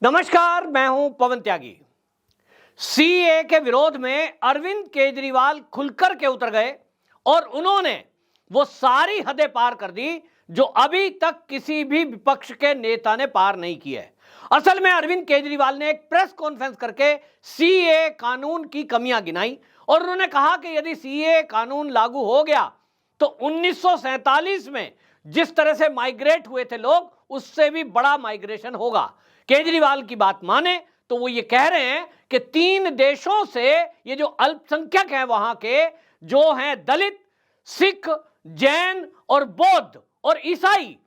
नमस्कार, मैं हूं पवन त्यागी। सीए के विरोध में अरविंद केजरीवाल खुलकर के उतर गए और उन्होंने वो सारी हदें पार कर दी जो अभी तक किसी भी विपक्ष के नेता ने पार नहीं की है। असल में अरविंद केजरीवाल ने एक प्रेस कॉन्फ्रेंस करके सीए कानून की कमियां गिनाई और उन्होंने कहा कि यदि सीए कानून लागू हो गया तो 1947 में जिस तरह से माइग्रेट हुए थे लोग, उससे भी बड़ा माइग्रेशन होगा। केजरीवाल की बात माने तो वो ये कह रहे हैं कि 3 देशों से ये जो अल्पसंख्यक हैं वहां के, जो हैं दलित, सिख, जैन और बौद्ध और ईसाई,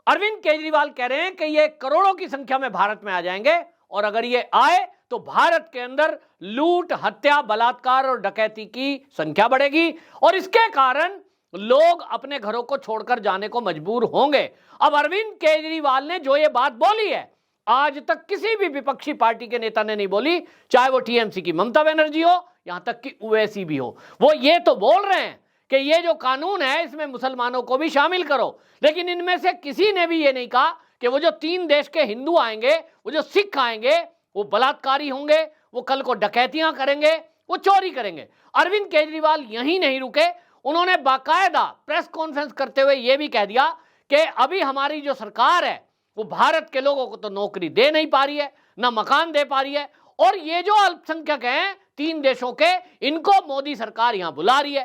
अरविंद केजरीवाल कह रहे हैं कि ये करोड़ों की संख्या में भारत में आ जाएंगे और अगर ये आए तो भारत के अंदर लूट, हत्या, बलात्कार और डकैती की संख्या बढ़ेगी और इसके कारण लोग अपने घरों को छोड़कर जाने को मजबूर होंगे। अब अरविंद केजरीवाल ने जो ये बात बोली है, आज तक किसी भी विपक्षी पार्टी के नेता ने नहीं बोली, चाहे वो टीएमसी की ममता बनर्जी हो, यहां तक कि ओवैसी भी हो। वो ये तो बोल रहे हैं कि ये जो कानून है इसमें मुसलमानों को भी शामिल करो, लेकिन इनमें से किसी ने भी ये नहीं कहा कि वो जो 3 देश के हिंदू आएंगे, वो जो सिख आएंगे, वो बलात्कारी होंगे, वो कल को डकैतियां करेंगे, वो चोरी करेंगे। अरविंद केजरीवाल यहीं नहीं रुके, उन्होंने बाकायदा प्रेस कॉन्फ्रेंस करते हुए यह भी कह दिया कि अभी हमारी जो सरकार है वो भारत के लोगों को तो नौकरी दे नहीं पा रही है, ना मकान दे पा रही है, और ये जो अल्पसंख्यक हैं 3 देशों के, इनको मोदी सरकार यहां बुला रही है।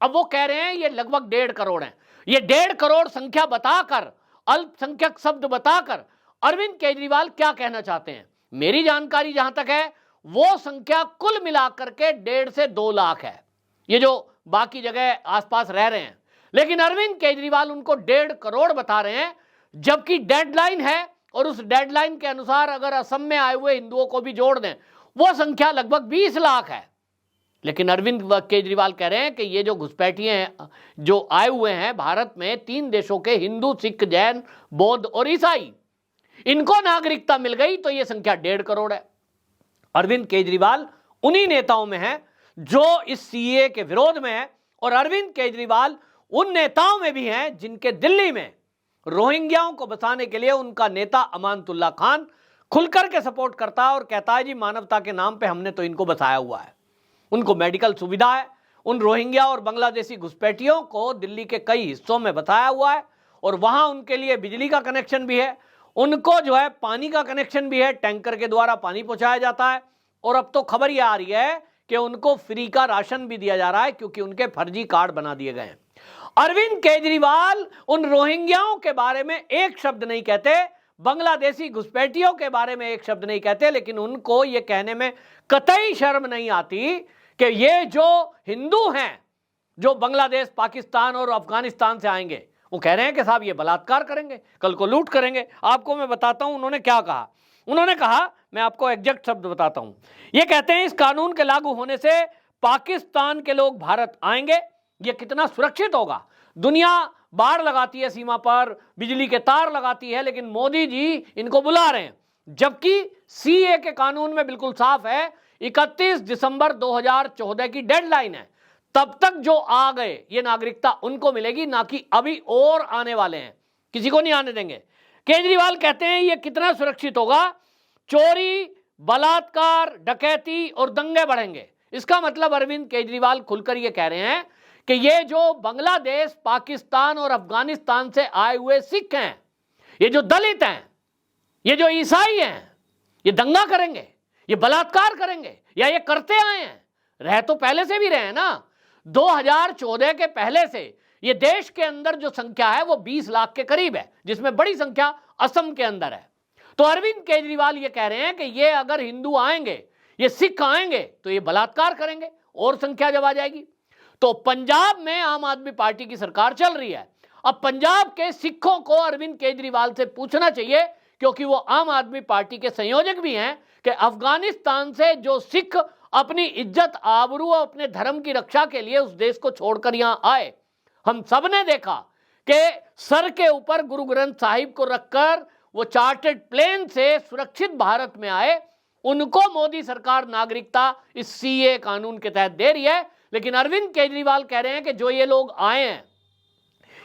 अब वो कह रहे हैं ये लगभग 1.5 करोड़ है। ये 1.5 करोड़ संख्या बताकर, अल्पसंख्यक शब्द बताकर अरविंद केजरीवाल क्या कहना चाहते हैं? मेरी जानकारी जहां तक है वो संख्या कुल मिलाकर के 1.5 से 2 लाख है, ये जो बाकी जगह आसपास रह रहे हैं। लेकिन अरविंद केजरीवाल उनको 1.5 करोड़ बता रहे हैं, जबकि डेडलाइन है और उस डेडलाइन के अनुसार अगर असम में आए हुए हिंदुओं को भी जोड़ दें वो संख्या लगभग 20 लाख है। लेकिन अरविंद केजरीवाल कह रहे हैं कि ये जो घुसपैठिए हैं जो आए हुए हैं भारत में 3 देशों के, हिंदू, सिख, जैन, बौद्ध और ईसाई, इनको नागरिकता मिल गई तो ये संख्या 1.5 करोड़ है। अरविंद केजरीवाल उन्हीं नेताओं में है जो इस सीए के विरोध में है, और अरविंद केजरीवाल उन नेताओं में भी हैं जिनके दिल्ली में रोहिंग्याओं को बसाने के लिए उनका नेता अमानतुल्लाह खान खुलकर के सपोर्ट करता है और कहता है जी मानवता के नाम पे हमने तो इनको बसाया हुआ है, उनको मेडिकल सुविधा है। उन रोहिंग्या और बांग्लादेशी घुसपैठियों को दिल्ली के कई हिस्सों में बसाया हुआ है और वहां उनके लिए बिजली का कनेक्शन भी है, उनको जो है पानी का कनेक्शन भी है, टैंकर के द्वारा पानी पहुंचाया जाता है, और अब तो खबर यह आ रही है कि उनको फ्री का राशन भी दिया जा रहा है क्योंकि उनके फर्जी कार्ड बना दिए गए हैं। अरविंद केजरीवाल उन रोहिंग्याओं के बारे में एक शब्द नहीं कहते, बांग्लादेशी घुसपैठियों के बारे में एक शब्द नहीं कहते, लेकिन उनको यह कहने में कतई शर्म नहीं आती कि ये जो हिंदू हैं जो बांग्लादेश, पाकिस्तान और अफगानिस्तान से आएंगे, वो कह रहे हैं कि साहब ये बलात्कार करेंगे, कल को लूट करेंगे। आपको मैं बताता हूं उन्होंने क्या कहा। उन्होंने कहा, मैं आपको एग्जैक्ट शब्द बताता हूं, ये कहते हैं इस कानून के लागू होने से पाकिस्तान के लोग भारत आएंगे, ये कितना सुरक्षित होगा। दुनिया बाड़ लगाती है सीमा पर, बिजली के तार लगाती है, लेकिन मोदी जी इनको बुला रहे हैं, जबकि सीए के कानून में बिल्कुल साफ है 31 दिसंबर 2014 की डेडलाइन है, तब तक जो आ गए ये नागरिकता उनको मिलेगी, ना कि अभी और आने वाले हैं, किसी को नहीं आने देंगे। केजरीवाल कहते हैं ये कितना सुरक्षित होगा, चोरी, बलात्कार, डकैती और दंगे बढ़ेंगे। इसका मतलब अरविंद केजरीवाल खुलकर ये कह रहे हैं कि ये जो बांग्लादेश, पाकिस्तान और अफगानिस्तान से आए हुए सिख हैं, ये जो दलित हैं, ये जो ईसाई हैं, ये दंगा करेंगे, ये बलात्कार करेंगे, या ये करते आए हैं, रह तो पहले से भी रहे हैं ना। 2014 के पहले से ये देश के अंदर जो संख्या है वो 20 लाख के करीब है, जिसमें बड़ी संख्या असम के अंदर है। तो अरविंद केजरीवाल ये कह रहे हैं कि ये अगर हिंदू आएंगे, ये सिख आएंगे तो ये बलात्कार करेंगे और संख्या जब आ जाएगी। तो पंजाब में आम आदमी पार्टी की सरकार चल रही है। अब पंजाब के सिखों को अरविंद केजरीवाल से पूछना चाहिए, क्योंकि वो आम आदमी पार्टी के संयोजक भी हैं, कि अफगानिस्तान से जो सिख अपनी इज्जत, आबरू और अपने धर्म की रक्षा के लिए उस देश को छोड़कर यहां आए, हम सब ने देखा कि सर के ऊपर गुरु ग्रंथ साहिब को रखकर वो चार्टर्ड प्लेन से सुरक्षित भारत में आए, उनको मोदी सरकार नागरिकता इस सीए कानून के तहत दे रही है। लेकिन अरविंद केजरीवाल कह रहे हैं कि जो ये लोग आए हैं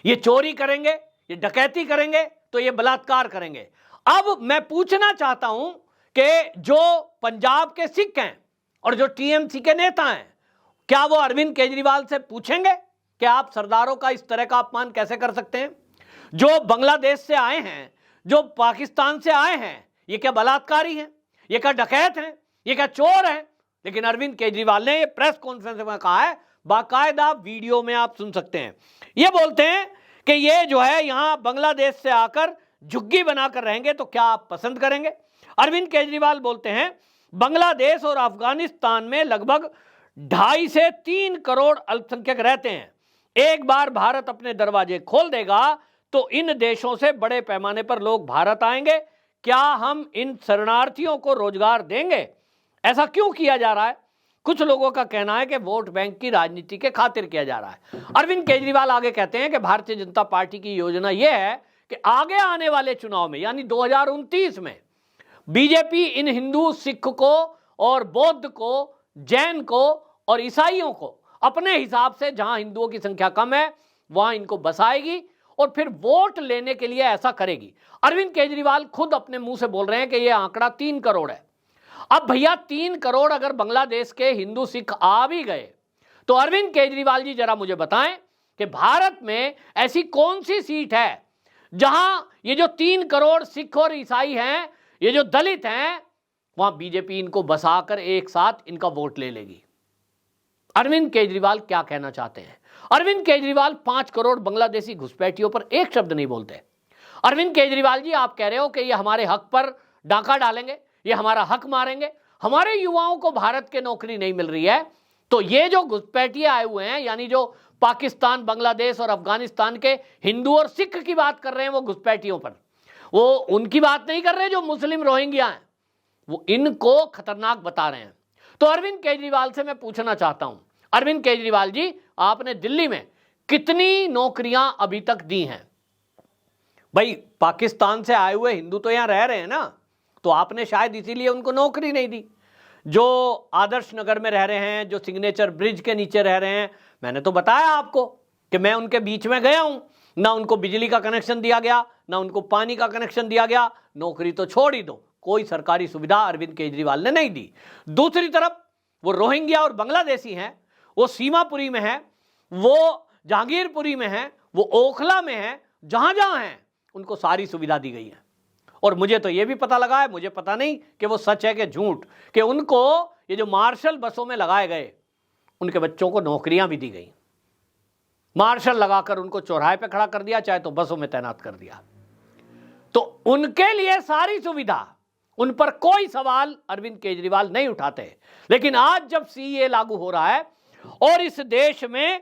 ये चोरी करेंगे, ये डकैती करेंगे, तो ये बलात्कार करेंगे। अब मैं पूछना चाहता हूं कि जो पंजाब के सिख हैं और जो टीएमसी के नेता हैं, क्या वो अरविंद केजरीवाल से पूछेंगे कि आप सरदारों का इस तरह का अपमान कैसे कर सकते हैं? जो बांग्लादेश से आए हैं, जो पाकिस्तान से आए हैं, ये क्या बलात्कारी हैं? ये क्या डकैत हैं? ये क्या चोर हैं? लेकिन अरविंद केजरीवाल ने ये प्रेस कॉन्फ्रेंस में कहा है, बाकायदा वीडियो में आप सुन सकते हैं। ये बोलते हैं कि ये जो है यहां बांग्लादेश से आकर झुग्गी बनाकर रहेंगे तो क्या आप पसंद करेंगे? अरविंद केजरीवाल बोलते हैं बांग्लादेश और अफगानिस्तान में लगभग 2.5 से 3 करोड़ अल्पसंख्यक रहते हैं। एक बार भारत अपने दरवाजे खोल देगा तो इन देशों से बड़े पैमाने पर लोग भारत आएंगे। क्या हम इन शरणार्थियों को रोजगार देंगे? ऐसा क्यों किया जा रहा है? कुछ लोगों का कहना है कि वोट बैंक की राजनीति के खातिर किया जा रहा है। अरविंद केजरीवाल आगे कहते हैं कि भारतीय जनता पार्टी की योजना यह है कि आगे आने वाले चुनाव में यानी 2029 में बीजेपी इन हिंदू, सिख को और बौद्ध को, जैन को और ईसाइयों को अपने हिसाब से, जहां हिंदुओं की संख्या कम है वहां इनको बसाएगी और फिर वोट लेने के लिए ऐसा करेगी। अरविंद केजरीवाल खुद अपने मुंह से बोल रहे हैं कि यह आंकड़ा 3 करोड़ है। अब भैया 3 करोड़ अगर बांग्लादेश के हिंदू सिख आ भी गए तो अरविंद केजरीवाल जी जरा मुझे बताएं कि भारत में ऐसी कौन सी सीट है जहां ये जो 3 करोड़ सिख और ईसाई हैं, ये जो दलित हैं, वहां बीजेपी इनको बसाकर एक साथ इनका वोट ले लेगी। अरविंद केजरीवाल क्या कहना चाहते हैं? अरविंद केजरीवाल 5 करोड़ बांग्लादेशी घुसपैठियों पर एक शब्द नहीं बोलते। अरविंद केजरीवाल जी, आप कह रहे हो कि ये हमारे हक पर डाका डालेंगे, ये हमारा हक मारेंगे, हमारे युवाओं को भारत के नौकरी नहीं मिल रही है, तो ये जो घुसपैठिए आए हुए हैं, यानी जो पाकिस्तान, बांग्लादेश और अफगानिस्तान के हिंदू और सिख की बात कर रहे हैं वो घुसपैठियों पर, वो उनकी बात नहीं कर रहे जो मुस्लिम रोहिंग्या हैं, वो इनको खतरनाक बता रहे हैं। तो अरविंद केजरीवाल से मैं पूछना चाहता हूं, अरविंद केजरीवाल जी, आपने दिल्ली में कितनी नौकरियां अभी तक दी हैं? भाई पाकिस्तान से आए हुए हिंदू तो यहां रह रहे हैं ना, तो आपने शायद इसीलिए उनको नौकरी नहीं दी। जो आदर्श नगर में रह रहे हैं, जो सिग्नेचर ब्रिज के नीचे रह रहे हैं, मैंने तो बताया आपको कि मैं उनके बीच में गया हूं, ना उनको बिजली का कनेक्शन दिया गया, ना उनको पानी का कनेक्शन दिया गया। नौकरी तो छोड़ ही दो, कोई सरकारी सुविधा अरविंद केजरीवाल ने नहीं दी। दूसरी तरफ वो रोहिंग्या और बांग्लादेशी हैं, वो सीमापुरी में है, वो जहांगीरपुरी में है, वो ओखला में है, जहां जहां हैं उनको सारी सुविधा दी गई है। और मुझे तो यह भी पता लगा है, मुझे पता नहीं कि वो सच है कि झूठ, कि उनको ये जो मार्शल बसों में लगाए गए उनके बच्चों को नौकरियां भी दी गई। मार्शल लगाकर उनको चौराहे पे खड़ा कर दिया, चाहे तो बसों में तैनात कर दिया। तो उनके लिए सारी सुविधा, उन पर कोई सवाल अरविंद केजरीवाल नहीं उठाते। लेकिन आज जब सीए लागू हो रहा है और इस देश में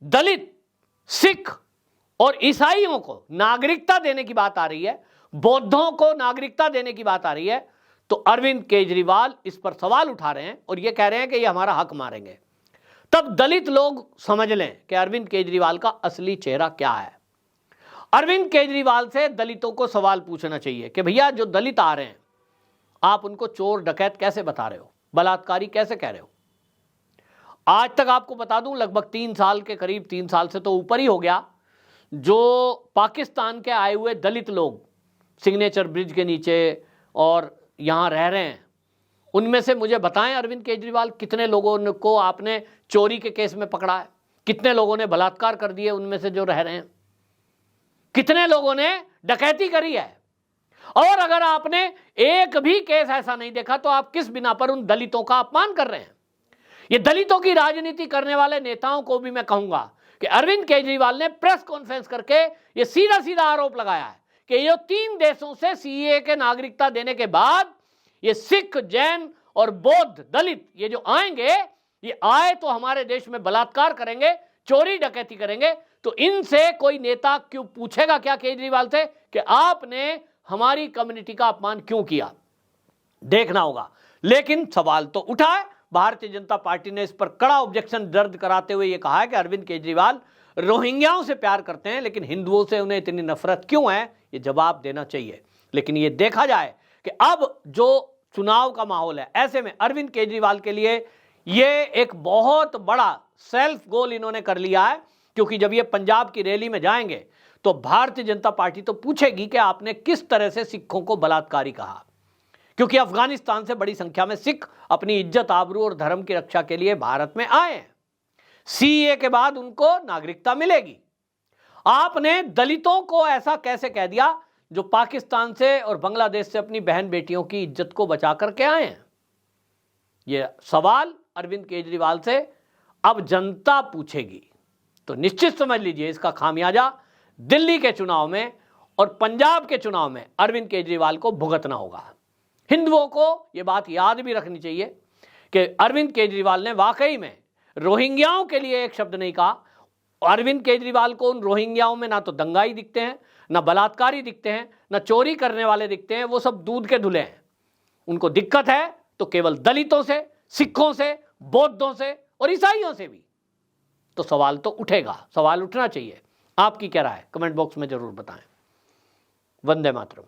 दलित, सिख और ईसाइयों को नागरिकता देने की बात आ रही है, बौद्धों को नागरिकता देने की बात आ रही है, तो अरविंद केजरीवाल इस पर सवाल उठा रहे हैं और ये कह रहे हैं कि ये हमारा हक मारेंगे। तब दलित लोग समझ लें कि अरविंद केजरीवाल का असली चेहरा क्या है। अरविंद केजरीवाल से दलितों को सवाल पूछना चाहिए कि भैया जो दलित आ रहे हैं, आप उनको चोर डकैत कैसे बता रहे हो, बलात्कारी कैसे कह रहे हो? आज तक आपको बता दूं, लगभग 3 साल के करीब, 3 साल से तो ऊपर ही हो गया, जो पाकिस्तान के आए हुए दलित लोग सिग्नेचर ब्रिज के नीचे और यहां रह रहे हैं, उनमें से मुझे बताएं अरविंद केजरीवाल, कितने लोगों को आपने चोरी के केस में पकड़ा है? कितने लोगों ने बलात्कार कर दिए उनमें से जो रह रहे हैं? कितने लोगों ने डकैती करी है? और अगर आपने एक भी केस ऐसा नहीं देखा तो आप किस बिना पर उन दलितों का अपमान कर रहे हैं? ये दलितों की राजनीति करने वाले नेताओं को भी मैं कहूंगा कि अरविंद केजरीवाल ने प्रेस कॉन्फ्रेंस करके ये सीधा सीधा आरोप लगाया है कि ये 3 देशों से सीए के नागरिकता देने के बाद ये सिख, जैन और बौद्ध दलित ये जो आएंगे, ये आए तो हमारे देश में बलात्कार करेंगे, चोरी डकैती करेंगे। तो इनसे कोई नेता क्यों पूछेगा क्या केजरीवाल से कि आपने हमारी कम्युनिटी का अपमान क्यों किया? देखना होगा। लेकिन सवाल तो उठा है। भारतीय जनता पार्टी ने इस पर कड़ा ऑब्जेक्शन दर्ज कराते हुए यह कहा है कि अरविंद केजरीवाल रोहिंग्याओं से प्यार करते हैं, लेकिन हिंदुओं से उन्हें इतनी नफरत क्यों है, ये जवाब देना चाहिए। लेकिन ये देखा जाए कि अब जो चुनाव का माहौल है, ऐसे में अरविंद केजरीवाल के लिए ये एक बहुत बड़ा सेल्फ गोल इन्होंने कर लिया है, क्योंकि जब ये पंजाब की रैली में जाएंगे तो भारतीय जनता पार्टी तो पूछेगी कि आपने किस तरह से सिखों को बलात्कारी कहा, क्योंकि अफगानिस्तान से बड़ी संख्या में सिख अपनी इज्जत, आबरू और धर्म की रक्षा के लिए भारत में आए हैं। सीए के बाद उनको नागरिकता मिलेगी। आपने दलितों को ऐसा कैसे कह दिया जो पाकिस्तान से और बांग्लादेश से अपनी बहन बेटियों की इज्जत को बचा करके आए हैं? यह सवाल अरविंद केजरीवाल से अब जनता पूछेगी। तो निश्चित समझ लीजिए, इसका खामियाजा दिल्ली के चुनाव में और पंजाब के चुनाव में अरविंद केजरीवाल को भुगतना होगा। हिंदुओं को यह बात याद भी रखनी चाहिए कि अरविंद केजरीवाल ने वाकई में रोहिंग्याओं के लिए एक शब्द नहीं कहा। अरविंद केजरीवाल को उन रोहिंग्याओं में ना तो दंगाई दिखते हैं, ना बलात्कारी दिखते हैं, ना चोरी करने वाले दिखते हैं। वो सब दूध के धुले हैं। उनको दिक्कत है तो केवल दलितों से, सिखों से, बौद्धों से और ईसाइयों से भी। तो सवाल तो उठेगा, सवाल उठना चाहिए। आपकी क्या राय है? कमेंट बॉक्स में जरूर बताएं। वंदे मातरम।